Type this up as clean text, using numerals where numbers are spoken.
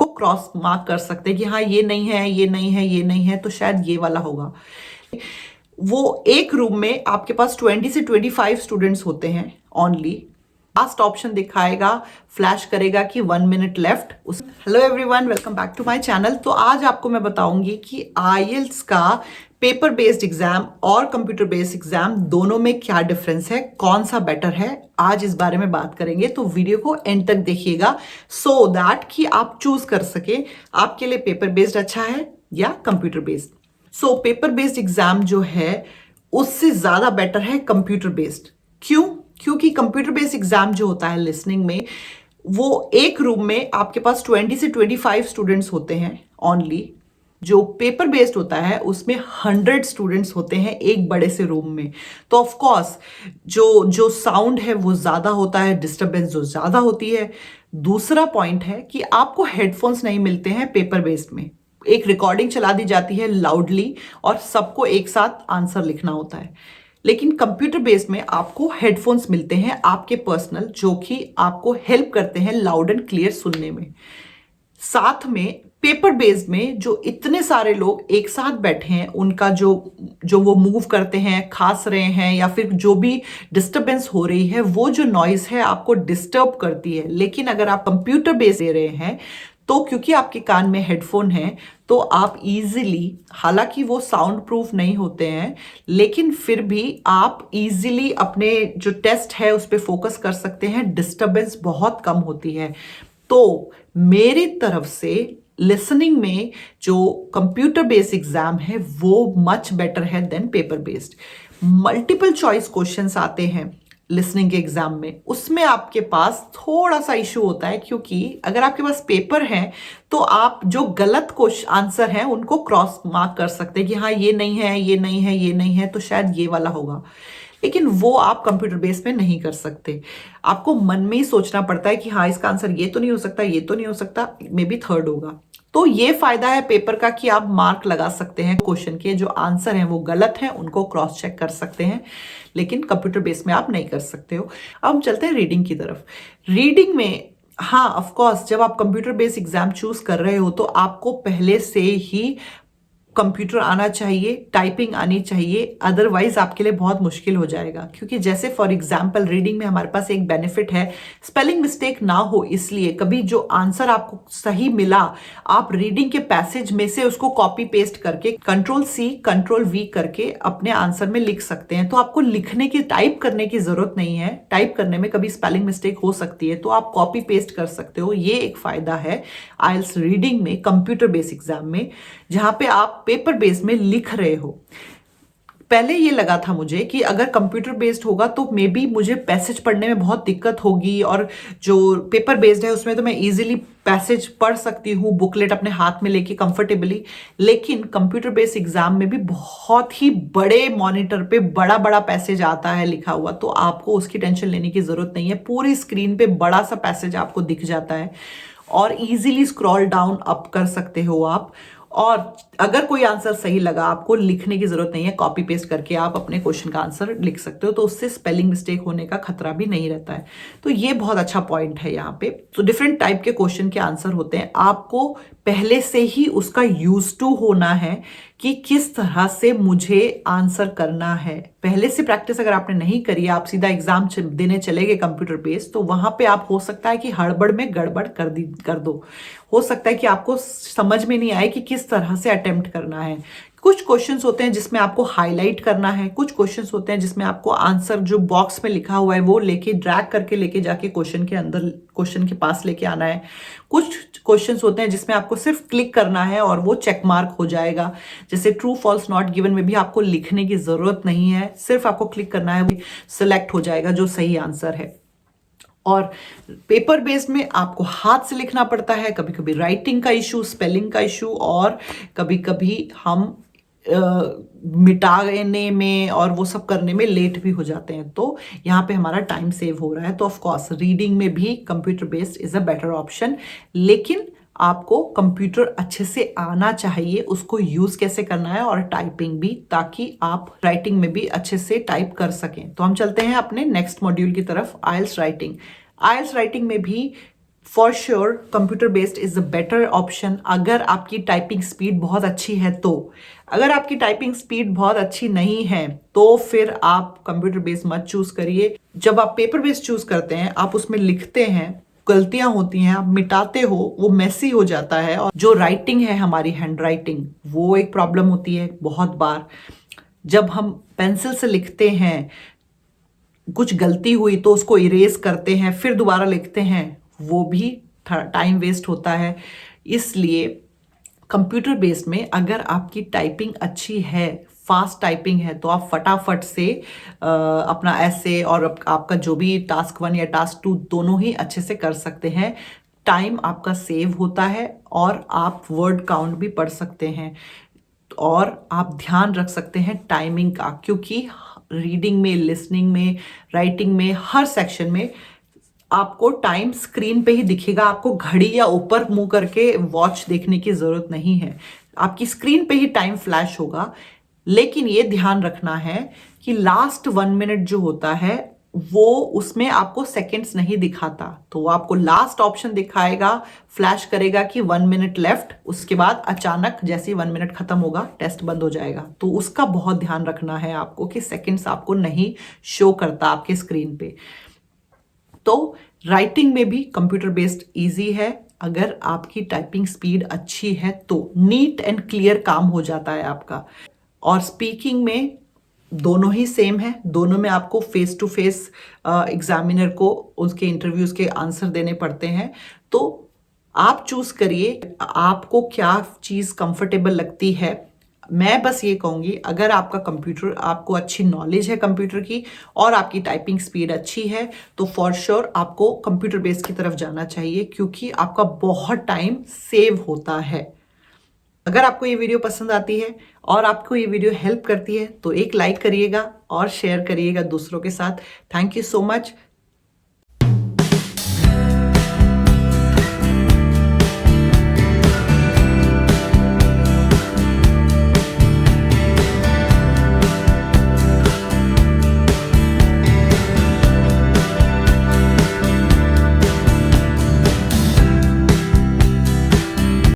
को cross mark कर सकते हैं कि हाँ ये नहीं है, ये नहीं है, ये नहीं है, तो शायद ये वाला होगा। वो एक रूम में आपके पास 20 से 25 स्टूडेंट्स होते हैं ओनली। लास्ट ऑप्शन दिखाएगा, फ्लैश करेगा कि 1 minute left. Hello everyone, welcome back to my channel. तो आज आपको मैं बताऊंगी कि आईएलटीएस का पेपर बेस्ड एग्जाम और कंप्यूटर बेस्ड एग्जाम दोनों में क्या डिफरेंस है, कौन सा बेटर है, आज इस बारे में बात करेंगे। तो वीडियो को एंड तक देखिएगा सो दैट कि आप चूज कर सके आपके लिए पेपर बेस्ड अच्छा है या computer based. So paper based exam जो है उससे ज्यादा बेटर है कंप्यूटर बेस्ड। क्यों? क्योंकि कंप्यूटर बेस्ड एग्जाम जो होता है लिसनिंग में, वो एक रूम में आपके पास 20 से 25 स्टूडेंट्स होते हैं ओनली। जो पेपर बेस्ड होता है उसमें 100 स्टूडेंट्स होते हैं एक बड़े से रूम में। तो ऑफ कोर्स जो जो साउंड है वो ज्यादा होता है, डिस्टरबेंस जो ज्यादा होती है। दूसरा पॉइंट है कि आपको हेडफोन्स नहीं मिलते हैं पेपर बेस्ड में। एक रिकॉर्डिंग चला दी जाती है लाउडली और सबको एक साथ आंसर लिखना होता है। लेकिन कंप्यूटर बेस्ड में आपको हेडफोन्स मिलते हैं आपके पर्सनल, जो कि आपको हेल्प करते हैं लाउड एंड क्लियर सुनने में। साथ में पेपर बेस्ड में जो इतने सारे लोग एक साथ बैठे हैं, उनका जो जो वो मूव करते हैं, खांस रहे हैं या फिर जो भी डिस्टरबेंस हो रही है, वो जो नॉइज है आपको डिस्टर्ब करती है। लेकिन अगर आप कंप्यूटर बेस्ड दे रहे हैं तो क्योंकि आपके कान में हेडफोन है तो आप इजीली, हालांकि वो साउंड प्रूफ नहीं होते हैं, लेकिन फिर भी आप इजीली अपने जो टेस्ट है उस पर फोकस कर सकते हैं। डिस्टरबेंस बहुत कम होती है। तो मेरी तरफ से लिसनिंग में जो कंप्यूटर बेस्ड एग्जाम है वो मच बेटर है then paper based. Multiple choice questions आते हैं लिसनिंग के एग्जाम में, उसमें आपके पास थोड़ा सा इशू होता है, क्योंकि अगर आपके पास पेपर है तो आप जो गलत क्वेश्चन आंसर हैं उनको क्रॉस मार्क कर सकते हैं कि हाँ ये नहीं है, ये नहीं है, ये नहीं है, तो शायद ये वाला होगा। लेकिन वो आप कंप्यूटर बेस में नहीं कर सकते। आपको मन में ही सोचना पड़ता है कि हाँ इसका आंसर ये तो नहीं हो सकता, ये तो नहीं हो सकता, मे बी थर्ड होगा। तो ये फायदा है पेपर का कि आप मार्क लगा सकते हैं क्वेश्चन के, जो आंसर हैं वो गलत हैं उनको क्रॉस चेक कर सकते हैं। लेकिन कंप्यूटर बेस में आप नहीं कर सकते हो। अब हम चलते हैं रीडिंग की तरफ। रीडिंग में हाँ ऑफ कोर्स जब आप कंप्यूटर बेस्ड एग्जाम चूज कर रहे हो तो आपको पहले से ही कंप्यूटर आना चाहिए, टाइपिंग आनी चाहिए, अदरवाइज आपके लिए बहुत मुश्किल हो जाएगा। क्योंकि जैसे फॉर एग्जांपल रीडिंग में हमारे पास एक बेनिफिट है, स्पेलिंग मिस्टेक ना हो, इसलिए कभी जो आंसर आपको सही मिला आप रीडिंग के पैसेज में से उसको कॉपी पेस्ट करके Ctrl+C Ctrl+V करके अपने आंसर में लिख सकते हैं। तो आपको लिखने की, टाइप करने की जरूरत नहीं है। टाइप करने में कभी स्पेलिंग मिस्टेक हो सकती है तो आप कॉपी पेस्ट कर सकते हो। ये एक फायदा है आईएलटीएस रीडिंग में कंप्यूटर बेस्ड एग्जाम में, जहां पे आप पेपर बेस में लिख रहे हो। पहले ये लगा था मुझे कि अगर कंप्यूटर बेस्ड होगा तो मे बी मुझे पैसेज पढ़ने में बहुत दिक्कत होगी, और जो पेपर बेस्ड है उसमें तो मैं इजीली पैसेज पढ़ सकती हूँ बुकलेट अपने हाथ में लेके कंफर्टेबली। लेकिन कंप्यूटर बेस्ड एग्जाम में भी बहुत ही बड़े मॉनिटर पे बड़ा बड़ा पैसेज आता है लिखा हुआ, तो आपको उसकी टेंशन लेने की जरूरत नहीं है। पूरी स्क्रीन पे बड़ा सा पैसेज आपको दिख जाता है और इजीली स्क्रॉल डाउन अप कर सकते हो आप। और अगर कोई आंसर सही लगा, आपको लिखने की जरूरत नहीं है, कॉपी पेस्ट करके आप अपने क्वेश्चन का आंसर लिख सकते हो, तो उससे स्पेलिंग मिस्टेक होने का खतरा भी नहीं रहता है। तो ये बहुत अच्छा पॉइंट है यहाँ पे। तो डिफरेंट टाइप के क्वेश्चन के आंसर होते हैं, आपको पहले से ही उसका यूज टू होना है कि किस तरह से मुझे आंसर करना है। पहले से प्रैक्टिस अगर आपने नहीं करी, आप सीधा एग्जाम देने चले गए कंप्यूटर बेस्ड, तो वहां पे आप हो सकता है कि हड़बड़ में गड़बड़ कर दो। हो सकता है कि आपको समझ में नहीं आए कि किस तरह से अटेम्प्ट करना है। कुछ क्वेश्चंस होते हैं जिसमें आपको हाईलाइट करना है, कुछ क्वेश्चंस होते हैं जिसमें आपको आंसर जो बॉक्स में लिखा हुआ है वो लेके ड्रैग करके लेके जाके क्वेश्चन के अंदर, क्वेश्चन के पास लेके आना है। कुछ क्वेश्चंस होते हैं जिसमें आपको सिर्फ क्लिक करना है और वो चेक मार्क हो जाएगा। जैसे ट्रू फॉल्स नॉट गिवन में भी आपको लिखने की जरूरत नहीं है, सिर्फ आपको क्लिक करना है, वो सिलेक्ट हो जाएगा जो सही आंसर है। और पेपर बेस्ड में आपको हाथ से लिखना पड़ता है, कभी कभी राइटिंग का इशू, स्पेलिंग का इशू, और कभी कभी हम मिटाने में और वो सब करने में लेट भी हो जाते हैं। तो यहाँ पे हमारा टाइम सेव हो रहा है। तो ऑफ कोर्स रीडिंग में भी computer based is a better option. लेकिन आपको कंप्यूटर अच्छे से आना चाहिए, उसको यूज कैसे करना है, और टाइपिंग भी, ताकि आप राइटिंग में भी अच्छे से टाइप कर सकें। तो हम चलते हैं अपने नेक्स्ट मॉड्यूल की तरफ, आईएलटीएस राइटिंग। आईएलटीएस राइटिंग में भी for sure computer based is the better option अगर आपकी टाइपिंग स्पीड बहुत अच्छी है तो। अगर आपकी टाइपिंग स्पीड बहुत अच्छी नहीं है तो फिर आप कंप्यूटर बेस्ड मत चूज करिए। जब आप पेपर बेस्ड चूज करते हैं, आप उसमें लिखते हैं, गलतियां होती हैं, आप मिटाते हो, वो मेसी हो जाता है। और जो राइटिंग है हमारी हैंड राइटिंग, वो एक प्रॉब्लम होती है बहुत बार। जब हम पेंसिल से लिखते हैं, कुछ गलती हुई तो उसको इरेज करते हैं, फिर दोबारा लिखते हैं, वो भी टाइम वेस्ट होता है। इसलिए कंप्यूटर बेस्ड में अगर आपकी टाइपिंग अच्छी है, फास्ट टाइपिंग है, तो आप फटाफट से अपना ऐसे और आपका जो भी टास्क 1 या टास्क 2 दोनों ही अच्छे से कर सकते हैं। टाइम आपका सेव होता है और आप वर्ड काउंट भी पढ़ सकते हैं और आप ध्यान रख सकते हैं टाइमिंग का, क्योंकि रीडिंग में, लिसनिंग में, राइटिंग में, हर सेक्शन में आपको टाइम स्क्रीन पे ही दिखेगा। आपको घड़ी या ऊपर मुंह करके वॉच देखने की जरूरत नहीं है, आपकी स्क्रीन पे ही टाइम फ्लैश होगा। लेकिन ये ध्यान रखना है कि लास्ट 1 मिनट जो होता है वो उसमें आपको सेकंड्स नहीं दिखाता, तो वो आपको लास्ट ऑप्शन दिखाएगा, फ्लैश करेगा कि 1 मिनट लेफ्ट। उसके बाद अचानक जैसे ही 1 मिनट खत्म होगा, टेस्ट बंद हो जाएगा। तो उसका बहुत ध्यान रखना है आपको कि सेकंड्स आपको नहीं शो करता आपके स्क्रीन पे। तो राइटिंग में भी कंप्यूटर बेस्ड इजी है अगर आपकी टाइपिंग स्पीड अच्छी है तो। नीट एंड क्लियर काम हो जाता है आपका। और स्पीकिंग में दोनों ही सेम है, दोनों में आपको फेस टू फेस एग्जामिनर को उसके इंटरव्यूज के आंसर देने पड़ते हैं। तो आप चूज करिए आपको क्या चीज कंफर्टेबल लगती है। मैं बस ये कहूंगी, अगर आपका कंप्यूटर, आपको अच्छी नॉलेज है कंप्यूटर की और आपकी टाइपिंग स्पीड अच्छी है, तो फॉर श्योर आपको कंप्यूटर बेस्ड की तरफ जाना चाहिए, क्योंकि आपका बहुत टाइम सेव होता है। अगर आपको ये वीडियो पसंद आती है और आपको ये वीडियो हेल्प करती है तो एक लाइक करिएगा और शेयर करिएगा दूसरों के साथ। Thank you so much.